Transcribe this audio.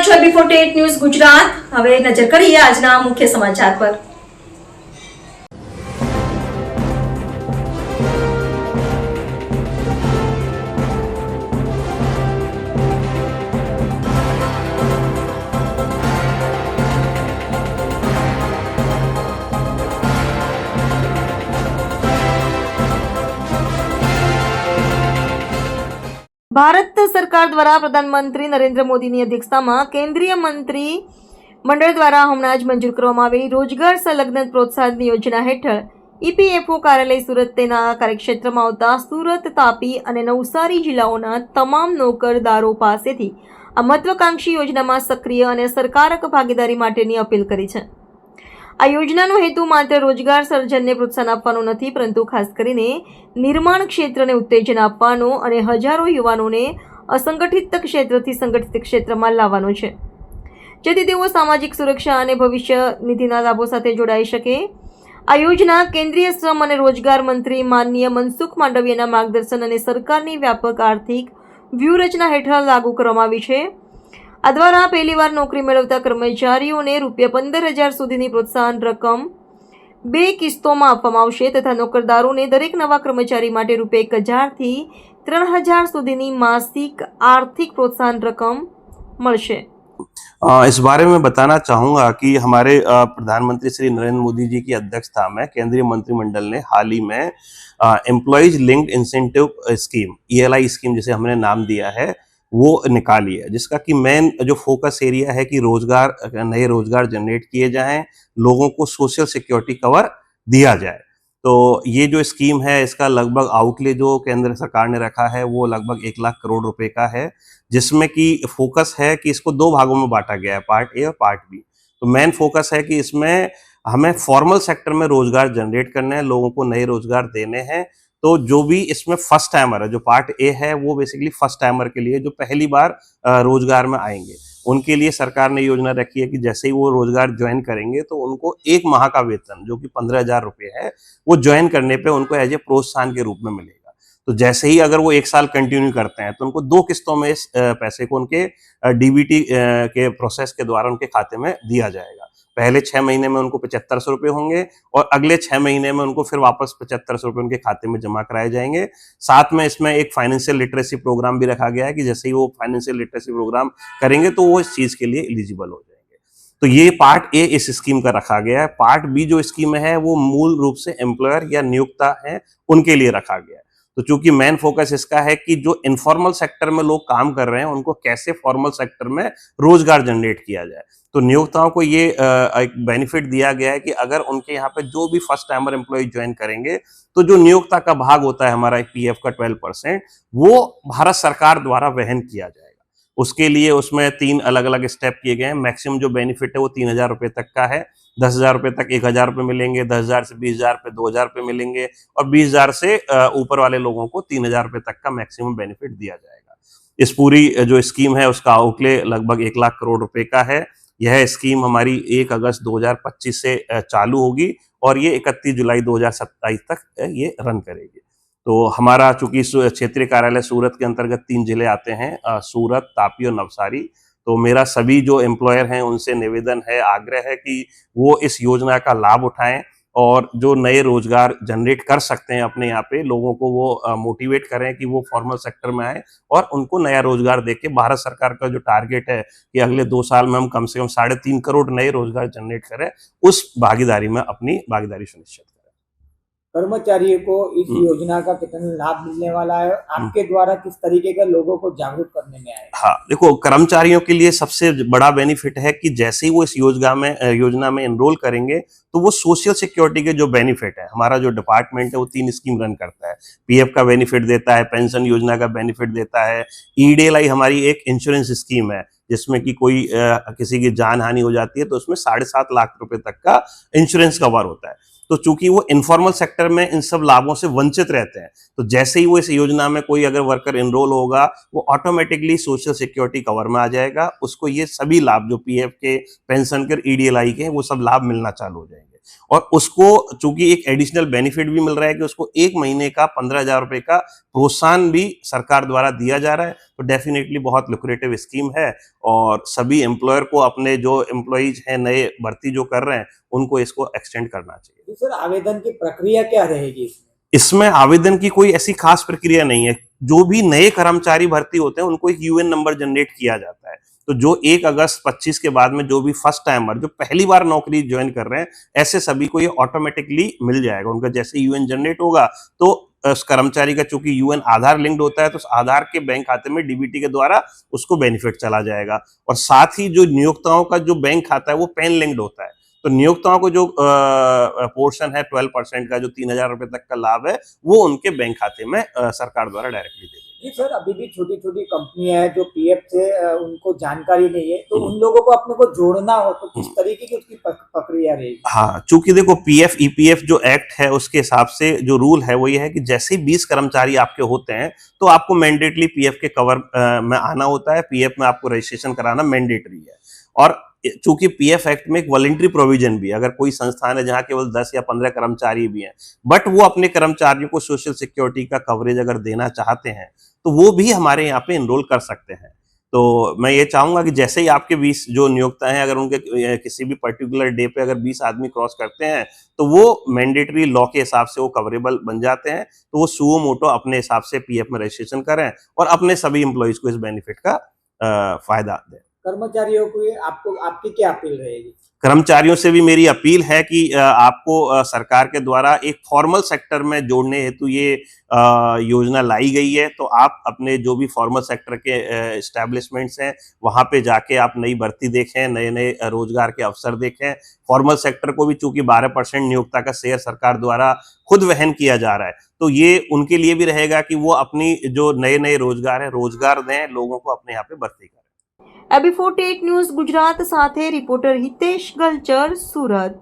રહ્યા છો B48 news Gujarat. હવે નજર કરીએ આજના મુખ્ય સમાચાર પર। ભારત સરકાર દ્વારા પ્રધાનમંત્રી નરેન્દ્ર મોદીની અધ્યક્ષતામાં કેન્દ્રીય મંત્રી મંડળ દ્વારા હમણાં જ મંજૂર કરવામાં આવેલી રોજગાર સંલગ્ન પ્રોત્સાહન યોજના હેઠળ EPFO કાર્યાલય સુરત તેના કાર્યક્ષેત્રમાં આવતા સુરત, તાપી અને નવસારી જિલ્લાઓના તમામ નોકરદારો પાસેથી આ મહત્વાકાંક્ષી યોજનામાં સક્રિય અને અસરકારક ભાગીદારી માટેની અપીલ કરી છે। આ યોજનાનો હેતુ માત્ર રોજગાર સર્જનને પ્રોત્સાહન આપવાનો નથી, પરંતુ ખાસ કરીને નિર્માણ ક્ષેત્રને ઉત્તેજન આપવાનો અને હજારો યુવાનોને અસંગઠિત ક્ષેત્રથી સંગઠિત ક્ષેત્રમાં લાવવાનો છે, જેથી તેઓ સામાજિક સુરક્ષા અને ભવિષ્ય નિધિના લાભો સાથે જોડાઈ શકે। આ યોજના કેન્દ્રીય શ્રમ અને રોજગાર મંત્રી માનનીય મનસુખ માંડવિયાના માર્ગદર્શન અને સરકારની વ્યાપક આર્થિક વ્યૂહરચના હેઠળ લાગુ કરવામાં આવી છે। આ દ્વારા પહેલીવાર નોકરી મેળવતા કર્મચારીઓને ₹15,000 સુધીની પ્રોત્સાહન રકમ 2 કિસ્તોમાં આપવામાં આવશે તથા નોકરદારોને દરેક નવા કર્મચારી માટે ₹1,000 થી 3,000 સુધીની मासिक आर्थिक प्रोत्साहन रकम મળશે। इस बारे में बताना चाहूँगा कि हमारे प्रधानमंत्री श्री नरेंद्र मोदी जी की अध्यक्षता में केंद्रीय मंत्रिमंडल ने हाल ही में employees linked incentive scheme ELI scheme जिसे हमने नाम दिया है वो निकाली है, जिसका कि मेन जो फोकस एरिया है कि रोजगार, नए रोजगार जनरेट किए जाएं, लोगों को सोशल सिक्योरिटी कवर दिया जाए। तो ये जो स्कीम है इसका लगभग आउटले जो केंद्र सरकार ने रखा है वो लगभग 1 लाख करोड़ रुपए का है, जिसमें कि फोकस है कि इसको 2 भागों में बांटा गया है, पार्ट ए और पार्ट बी। तो मेन फोकस है कि इसमें हमें फॉर्मल सेक्टर में रोजगार जनरेट करने हैं, लोगों को नए रोजगार देने हैं। तो जो भी इसमें फर्स्ट टाइमर है, जो पार्ट ए है वो बेसिकली फर्स्ट टाइमर के लिए जो पहली बार रोजगार में आएंगे, उनके लिए सरकार ने योजना रखी है कि जैसे ही वो रोजगार ज्वाइन करेंगे तो उनको 1 माह का वेतन जो कि 15,000 रुपये है वो ज्वाइन करने पे उनको एज ए प्रोत्साहन के रूप में मिलेगा। तो जैसे ही अगर वो 1 साल कंटिन्यू करते हैं तो उनको 2 किस्तों में इस पैसे को उनके DBT के प्रोसेस के द्वारा उनके खाते में दिया जाएगा। पहले 6 महीने में उनको 7500 रुपये होंगे और अगले 6 महीने में उनको फिर वापस 7500 रुपये उनके खाते में जमा कराए जाएंगे। साथ में इसमें एक फाइनेंशियल लिटरेसी प्रोग्राम भी रखा गया है कि जैसे ही वो फाइनेंशियल लिटरेसी प्रोग्राम करेंगे तो वो इस चीज के लिए एलिजिबल हो जाएंगे। तो ये पार्ट ए इस स्कीम का रखा गया है। पार्ट बी जो स्कीम है वो मूल रूप से एम्प्लॉयर या नियोक्ता है उनके लिए रखा गया है। तो चूंकि मेन फोकस इसका है कि जो इनफॉर्मल सेक्टर में लोग काम कर रहे हैं उनको कैसे फॉर्मल सेक्टर में रोजगार जनरेट किया जाए। तो नियोक्ताओं को ये एक बेनिफिट दिया गया है कि अगर उनके यहाँ पे जो भी फर्स्ट टाइमर एम्प्लॉय ज्वाइन करेंगे तो जो नियोक्ता का भाग होता है हमारा PF का 12% वो भारत सरकार द्वारा वहन किया जाएगा। उसके लिए उसमें 3 अलग अलग स्टेप किए गए हैं। मैक्सिमम जो बेनिफिट है वो 3,000 रुपये तक का है। 10,000 रुपये तक 1,000 रुपये मिलेंगे, 10,000 से 20,000 रुपये 2,000 रुपये मिलेंगे और 20,000 से ऊपर वाले लोगों को 3,000 रुपये तक का मैक्सिमम बेनिफिट दिया जाएगा। इस पूरी जो स्कीम है उसका आउटले लगभग 1 लाख करोड़ रुपए का है। यह स्कीम हमारी 1 अगस्त 2025 से चालू होगी और ये 31 जुलाई 2027 तक ये रन करेगी। तो हमारा चूंकि क्षेत्रीय कार्यालय सूरत के अंतर्गत 3 जिले आते हैं, सूरत, तापी और नवसारी। तो मेरा सभी जो एम्प्लॉयर हैं उनसे निवेदन है, आग्रह है कि वो इस योजना का लाभ उठाएं और जो नए रोजगार जनरेट कर सकते हैं अपने यहाँ पे लोगों को वो मोटिवेट करें कि वो फॉर्मल सेक्टर में आए और उनको नया रोजगार देके भारत सरकार का जो टारगेट है कि अगले 2 साल में हम कम से कम 3.5 करोड़ नए रोजगार जनरेट करें, उस भागीदारी में अपनी भागीदारी सुनिश्चित करें। कर्मचारियों को इस योजना का कितना लाभ मिलने वाला है, आपके द्वारा किस तरीके का लोगों को जागरूक करने में आए? हाँ, देखो कर्मचारियों के लिए सबसे बड़ा बेनिफिट है कि जैसे ही वो इस योजना में एनरोल करेंगे तो वो सोशल सिक्योरिटी के जो बेनिफिट है, हमारा जो डिपार्टमेंट है वो 3 स्कीम रन करता है। PF का बेनिफिट देता है, पेंशन योजना का बेनिफिट देता है, EDLI हमारी एक इंश्योरेंस स्कीम है जिसमें कि कोई किसी की जान हानि हो जाती है तो उसमें 7.5 लाख रुपए तक का इंश्योरेंस कवर होता है। तो चूंकि वो इनफॉर्मल सेक्टर में इन सब लाभों से वंचित रहते हैं, तो जैसे ही वो इस योजना में कोई अगर वर्कर एनरोल होगा वो ऑटोमेटिकली सोशल सिक्योरिटी कवर में आ जाएगा। उसको ये सभी लाभ जो PF के, पेंशन के, EDLI के वो सब लाभ मिलना चालू हो जाएंगे। और उसको चूंकि एक एडिशनल बेनिफिट भी मिल रहा है कि उसको 1 महीने का 15,000 रुपए का प्रोत्साहन भी सरकार द्वारा दिया जा रहा है, तो डेफिनेटली बहुत लुक्रेटिव स्कीम है और सभी एम्प्लॉयर को अपने जो एम्प्लॉइज हैं नए भर्ती जो कर रहे हैं उनको इसको एक्सटेंड करना चाहिए। जी सर, आवेदन की प्रक्रिया क्या रहेगी इसमें? इसमें आवेदन की कोई ऐसी खास प्रक्रिया नहीं है। जो भी नए कर्मचारी भर्ती होते हैं उनको एक यूएन नंबर जनरेट किया जाता है। तो जो 1 अगस्त 25 के बाद में जो भी फर्स्ट टाइमर जो पहली बार नौकरी ज्वाइन कर रहे हैं, ऐसे सभी को ये ऑटोमेटिकली मिल जाएगा। उनका जैसे यूएन जनरेट होगा तो उस कर्मचारी का चूंकि यूएन आधार लिंक्ड होता है तो उस आधार के बैंक खाते में डीबीटी के द्वारा उसको बेनिफिट चला जाएगा। और साथ ही जो नियोक्ताओं का जो बैंक खाता है वो पैन लिंक्ड होता है। तो नियोक्ताओं को जो पोर्शन है 12% का जो 3,000 रुपए तक का लाभ है वो उनके बैंक खाते में सरकार द्वारा डायरेक्टली दे देगी। जी सर, अभी भी छोटी छोटी कंपनियां हैं जो पीएफ से उनको जानकारी नहीं है, तो उन लोगों को अपने को जोड़ना हो तो किस तरीके की उसकी प्रक्रिया रहेगी? हाँ, चूंकि देखो पीएफ ईपीएफ जो एक्ट है उसके हिसाब से जो रूल है वो ये है कि जैसे ही 20 कर्मचारी आपके होते हैं तो आपको मैंडेटली पीएफ के कवर में आना होता है। पीएफ में आपको रजिस्ट्रेशन कराना मैंडेटरी है। और चूंकि पीएफ एक्ट में एक वॉलंटरी प्रोविजन भी है, अगर कोई संस्थान है जहां केवल 10 या 15 कर्मचारी भी हैं बट वो अपने कर्मचारियों को सोशल सिक्योरिटी का कवरेज अगर देना चाहते हैं तो वो भी हमारे यहाँ पे एनरोल कर सकते हैं। तो मैं ये चाहूंगा कि जैसे ही आपके 20 जो नियोक्ता हैं अगर उनके किसी भी पर्टिकुलर डे पे अगर 20 आदमी क्रॉस करते हैं तो वो मैंडेटरी लॉ के हिसाब से वो कवरेबल बन जाते हैं। तो वो सुओ मोटो अपने हिसाब से पीएफ में रजिस्ट्रेशन करें और अपने सभी एम्प्लॉइज को इस बेनिफिट का फायदा दें। कर्मचारियों को आपको आपकी क्या अपील रहेगी? कर्मचारियों से भी मेरी अपील है कि आपको सरकार के द्वारा एक फॉर्मल सेक्टर में जोड़ने हेतु ये योजना लाई गई है। तो आप अपने जो भी फॉर्मल सेक्टर के एस्टैब्लिशमेंट्स हैं वहां पे जाके आप नई भर्ती देखें, नए नए रोजगार के अवसर देखें। फॉर्मल सेक्टर को भी चूंकि 12% नियोक्ता का शेयर सरकार द्वारा खुद वहन किया जा रहा है तो ये उनके लिए भी रहेगा कि वो अपनी जो नए नए रोजगार है रोजगार दें, लोगों को अपने यहाँ पे भर्ती करें। AB48 ન્યૂઝ ગુજરાત સાથે રિપોર્ટર હિતેશ ગલચર, સુરત।